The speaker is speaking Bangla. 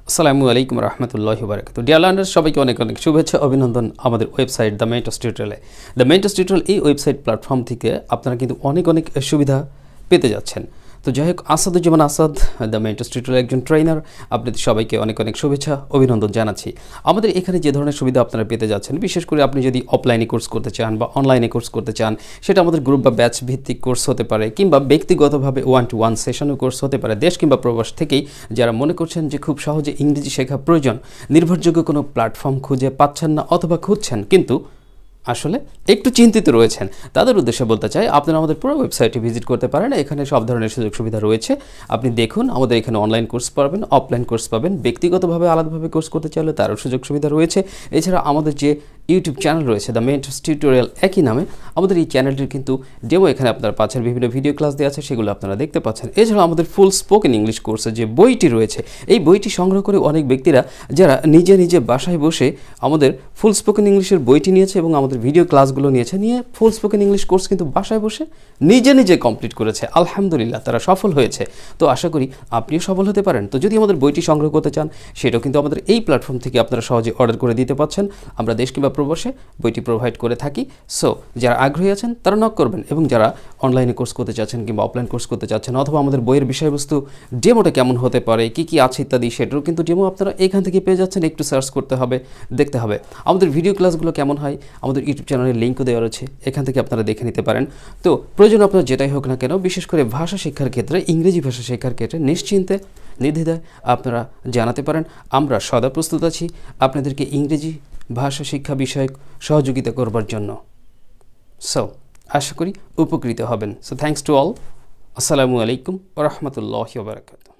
আসসালামু আলাইকুম রহমতুল্লাহি ওয়া বারাকাতুহু। ডিয়ার লার্নার্স, সবাইকে অনেক অনেক শুভেচ্ছা, অভিনন্দন আমাদের ওয়েবসাইট দ্য মেন্টরস টিউটোরিয়ালে। দ্য মেন্টরস টিউটোরিয়াল এই ওয়েবসাইট প্ল্যাটফর্ম থেকে আপনারা কিন্তু অনেক অনেক সুবিধা পেতে যাচ্ছেন। তো যাই হোক, Asaduzzaman Asad, the mentors tutorial একজন ট্রেনার, আপনাদের সবাইকে অনেক অনেক শুভেচ্ছা, অভিনন্দন জানাচ্ছি। আমাদের এখানে যে ধরনের সুবিধা আপনারা পেতে যাচ্ছেন, বিশেষ করে আপনি যদি অফলাইনে কোর্স করতে চান বা অনলাইনে কোর্স করতে চান, সেটা আমাদের গ্রুপ বা ব্যাচ ভিত্তিক কোর্স হতে পারে, কিংবা ব্যক্তিগতভাবে 1-to-1 সেশনও কোর্স হতে পারে। দেশ কিংবা প্রবাস থেকেই যারা মনে করছেন যে খুব সহজে ইংরেজি শেখা প্রয়োজন, নির্ভরযোগ্য কোনো প্ল্যাটফর্ম খুঁজে পাচ্ছেন না অথবা খুঁজছেন কিন্তু আসলে একটু চিন্তিত রয়েছেন, তাদের উদ্দেশ্যে বলতে চাই আপনারা আমাদের পুরো ওয়েবসাইটে ভিজিট করতে পারেন। এখানে সব ধরনের সুযোগ সুবিধা রয়েছে। আপনি দেখুন, আমাদের এখানে অনলাইন কোর্স পাবেন, অফলাইন কোর্স পাবেন, ব্যক্তিগতভাবে আলাদাভাবে কোর্স করতে চাইলে তারও সুযোগ সুবিধা রয়েছে। এছাড়া আমাদের যে ইউটিউব চ্যানেল রয়েছে দ্য মেন্টরস টিউটোরিয়াল একই নামে, আমাদের এই চ্যানেলটির কিন্তু ডেমো এখানে আপনারা পাচ্ছেন, বিভিন্ন ভিডিও ক্লাস দেওয়া আছে, সেগুলো আপনারা দেখতে পাচ্ছেন। এছাড়া আমাদের ফুল স্পোকেন ইংলিশ কোর্সের যে বইটি রয়েছে, এই বইটি সংগ্রহ করে অনেক ব্যক্তিরা যারা নিজে নিজে বাসায় বসে আমাদের ফুল স্পোকেন ইংলিশের বইটি নিয়েছে এবং আমাদের ভিডিও ক্লাসগুলো নিয়ে ফুল স্পোকেন ইংলিশ কোর্স কিন্তু বাসায় বসে নিজে নিজে কমপ্লিট করেছে। আলহামদুলিল্লাহ, তারা সফল হয়েছে। তো আশা করি আপনিও সফল হতে পারেন। তো যদি আমাদের বইটি সংগ্রহ করতে চান, সেটাও কিন্তু আমাদের এই প্ল্যাটফর্ম থেকে আপনারা সহজে অর্ডার করে দিতে পারছেন। আমরা দেশ কিংবা প্রবাসে বইটি প্রোভাইড করে থাকি। সো যারা আগ্রহী আছেন তারা নক করবেন, এবং যারা অনলাইনে কোর্স করতে চাচ্ছেন কিংবা অফলাইন কোর্স করতে চাচ্ছেন, অথবা আমাদের বইয়ের বিষয়বস্তু ডেমোটা কেমন হতে পারে, কী কী আছে ইত্যাদি, সেটারও কিন্তু ডেমো আপনারা এখান থেকে পেয়ে যাচ্ছেন। একটু সার্চ করতে হবে, দেখতে হবে। আমাদের ভিডিও ক্লাসগুলো কেমন হয়, আমাদের ইউটিউব চ্যানেলের লিঙ্কও দেওয়া রয়েছে, এখান থেকে আপনারা দেখে নিতে পারেন। তো প্রয়োজন আপনার যেটাই হোক না কেন, বিশেষ করে ভাষা শিক্ষার ক্ষেত্রে, ইংরেজি ভাষা শেখার ক্ষেত্রে নিশ্চিন্তে নির্দ্বিধায় আপনারা জানাতে পারেন। আমরা সদা প্রস্তুত আছি আপনাদেরকে ইংরেজি ভাষা শিক্ষা বিষয়ক সহযোগিতা করবার জন্য। সো আশা করি উপকৃত হবেন। So thanks to all. আসসালামু আলাইকুম ওয়া রাহমাতুল্লাহি ওয়া বারাকাতুহু।